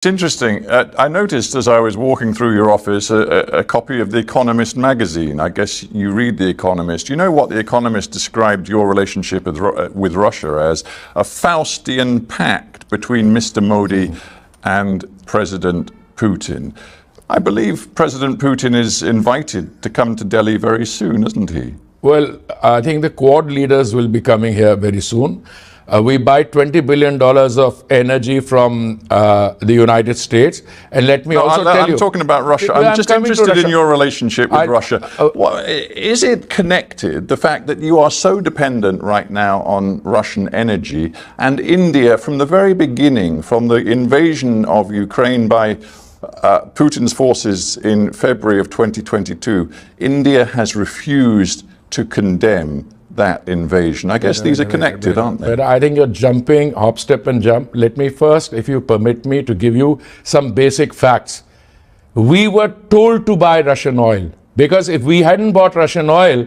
It's interesting. I noticed as I was walking through your office a copy of The Economist magazine. I guess you read The Economist. You know what The Economist described your relationship with Russia as? A Faustian pact between Mr. Modi and President Putin. I believe President Putin is invited to come to Delhi very soon, isn't he? Well, I think the Quad leaders will be coming here very soon. We buy $20 billion of energy from the United States. And let me also tell you... I'm talking about Russia. I'm just interested in your relationship with Russia. Is it connected, the fact that you are so dependent right now on Russian energy, and India, from the very beginning, from the invasion of Ukraine by Putin's forces in February of 2022, India has refused to condemn that invasion? I guess these are connected, aren't they? But I think you're jumping, hop, step and jump. Let me first, if you permit me, to give you some basic facts. We were told to buy Russian oil, because if we hadn't bought Russian oil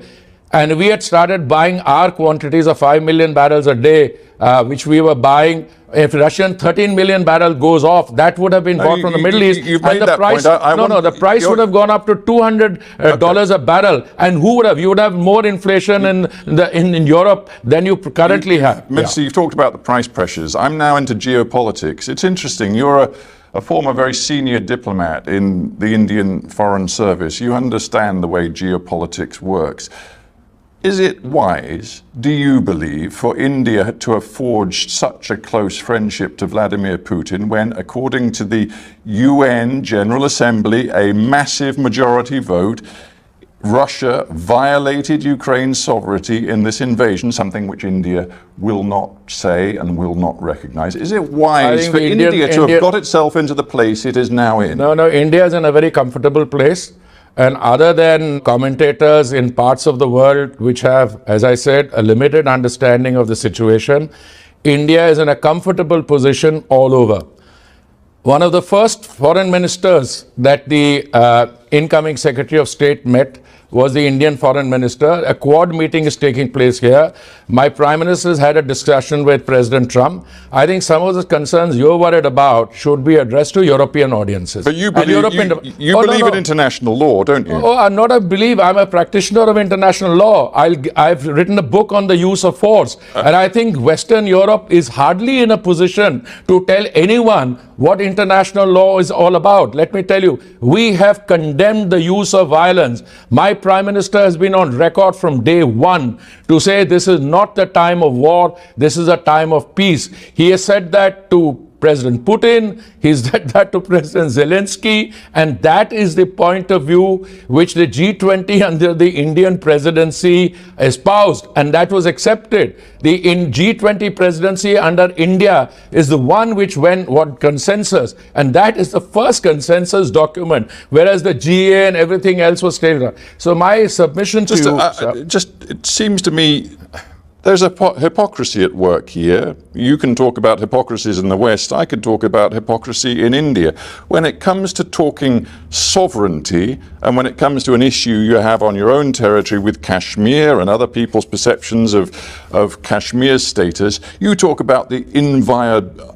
and we had started buying our quantities of 5 million barrels a day, which we were buying, if Russian 13 million barrel goes off, that would have been bought from the Middle East. And the price, the price would have gone up to $200 a barrel. And who would have? You would have more inflation in Europe than you currently have. Minister, you've talked about the price pressures. I'm now into geopolitics. It's interesting. You're a former very senior diplomat in the Indian Foreign Service. You understand the way geopolitics works. Is it wise, do you believe, for India to have forged such a close friendship to Vladimir Putin when, according to the UN General Assembly, a massive majority vote, Russia violated Ukraine's sovereignty in this invasion, something which India will not say and will not recognize? Is it wise for India to have got itself into the place it is now in? No, India is in a very comfortable place. And other than commentators in parts of the world which have, as I said, a limited understanding of the situation, India is in a comfortable position all over. One of the first foreign ministers that the incoming Secretary of State met was the Indian Foreign Minister. A Quad meeting is taking place here. My Prime Minister has had a discussion with President Trump. I think some of the concerns you're worried about should be addressed to European audiences. But you believe, you believe in international law, don't you? Oh, I'm not a believer. I'm a practitioner of international law. I've written a book on the use of force. And I think Western Europe is hardly in a position to tell anyone what international law is all about. Let me tell you, we have condemned the use of violence. My Prime Minister has been on record from day one to say this is not the time of war, this is a time of peace. He has said that to President Putin, he's said that to President Zelensky, and that is the point of view which the G20 under the Indian presidency espoused, and that was accepted. The G20 presidency under India is the one which went what consensus, and that is the first consensus document, whereas the GA and everything else was stated. So my submission to you... it seems to me there's a hypocrisy at work here. You can talk about hypocrisies in the West. I could talk about hypocrisy in India. When it comes to talking sovereignty, and when it comes to an issue you have on your own territory with Kashmir and other people's perceptions of Kashmir's status, you talk about the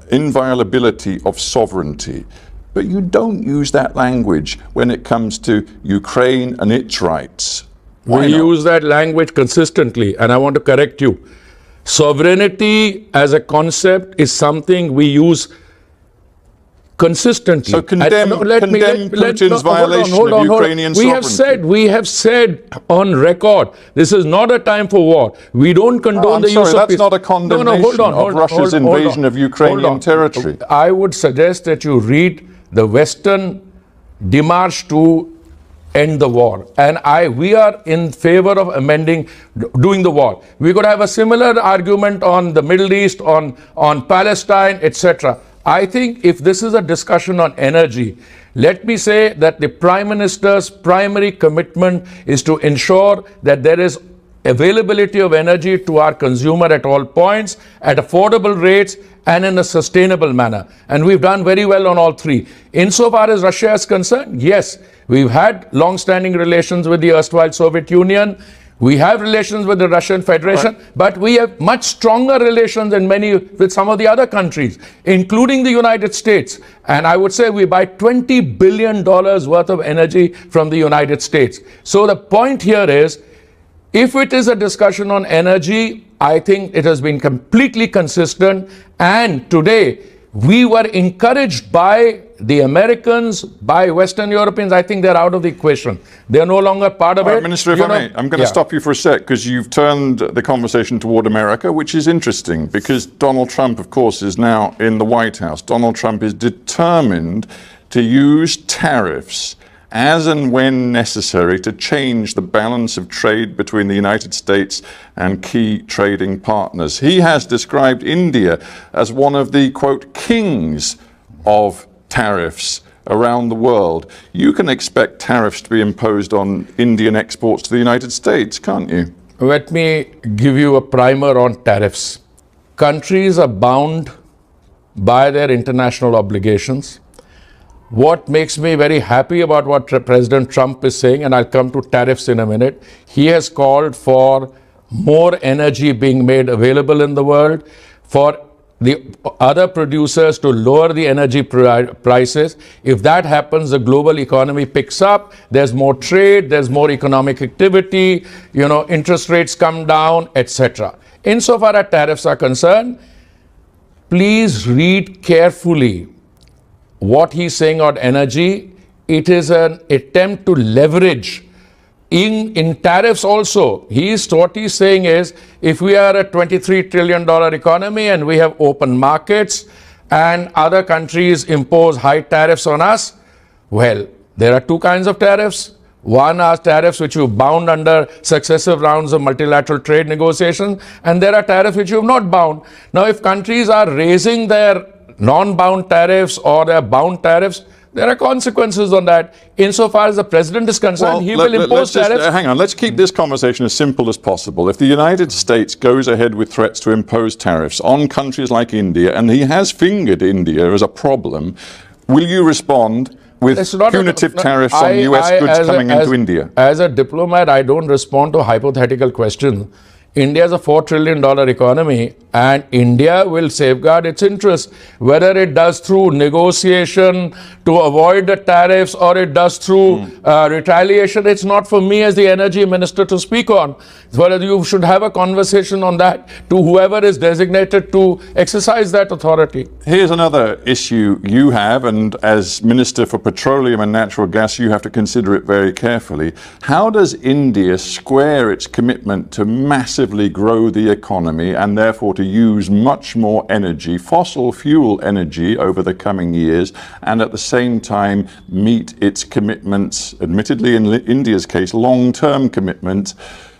inviolability of sovereignty. But you don't use that language when it comes to Ukraine and its rights. We use that language consistently, and I want to correct you. Sovereignty as a concept is something we use consistently. So condemn Putin's violation of Ukrainian sovereignty. We have said on record, this is not a time for war. We don't condone the use of peace. That's not a condemnation of Russia's invasion of Ukrainian territory. I would suggest that you read the Western démarche to end the war, and we are in favor of doing the war. We could have a similar argument on the Middle East, on Palestine, etc. I think if this is a discussion on energy, let me say that the Prime Minister's primary commitment is to ensure that there is availability of energy to our consumer at all points, at affordable rates, and in a sustainable manner. And we've done very well on all three. Insofar as Russia is concerned, yes, we've had long-standing relations with the erstwhile Soviet Union. We have relations with the Russian Federation, but we have much stronger relations than with some of the other countries, including the United States. And I would say we buy $20 billion worth of energy from the United States. So the point here is, if it is a discussion on energy, I think it has been completely consistent. And today, we were encouraged by the Americans, by Western Europeans. I think they're out of the equation. They're no longer part of it. Minister, if I may, I'm going to stop you for a sec, because you've turned the conversation toward America, which is interesting, because Donald Trump, of course, is now in the White House. Donald Trump is determined to use tariffs as and when necessary to change the balance of trade between the United States and key trading partners. He has described India as one of the, quote, kings of tariffs around the world. You can expect tariffs to be imposed on Indian exports to the United States, can't you? Let me give you a primer on tariffs. Countries are bound by their international obligations. What makes me very happy about what President Trump is saying, and I'll come to tariffs in a minute, he has called for more energy being made available in the world, for the other producers to lower the energy prices. If that happens, the global economy picks up, there's more trade, there's more economic activity, interest rates come down, etc. Insofar as tariffs are concerned, please read carefully what he's saying on energy. It is an attempt to leverage in tariffs also. What he's saying is, if we are a $23 trillion economy and we have open markets and other countries impose high tariffs on us, well, there are two kinds of tariffs. One are tariffs which you've bound under successive rounds of multilateral trade negotiations, and there are tariffs which you've not bound. Now, if countries are raising their non-bound tariffs or their bound tariffs, there are consequences on that. Insofar as the president is concerned, he will impose tariffs. Hang on, let's keep this conversation as simple as possible. If the United States goes ahead with threats to impose tariffs on countries like India, and he has fingered India as a problem, will you respond with punitive tariffs on US goods coming into India? As a diplomat, I don't respond to hypothetical questions. India is a $4 trillion economy, and India will safeguard its interests, whether it does through negotiation to avoid the tariffs or it does through retaliation. It's not for me as the energy minister to speak on. Whether you should have a conversation on that to whoever is designated to exercise that authority. Here's another issue you have, and as Minister for Petroleum and Natural Gas, you have to consider it very carefully. How does India square its commitment to massively grow the economy and therefore to use much more energy, fossil fuel energy, over the coming years, and at the same time meet its commitments, admittedly in India's case, long-term commitments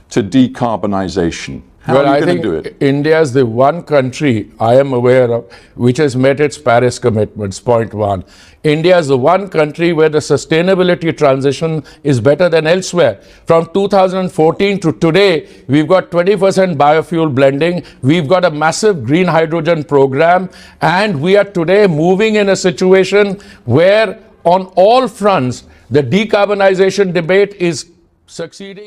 to decarbonisation? How are you going to do it? India is the one country I am aware of which has met its Paris commitments, point one. India is the one country where the sustainability transition is better than elsewhere. From 2014 to today, we've got 20% biofuel blending, we've got a massive green hydrogen program, and we are today moving in a situation where on all fronts, the decarbonization debate is succeeding.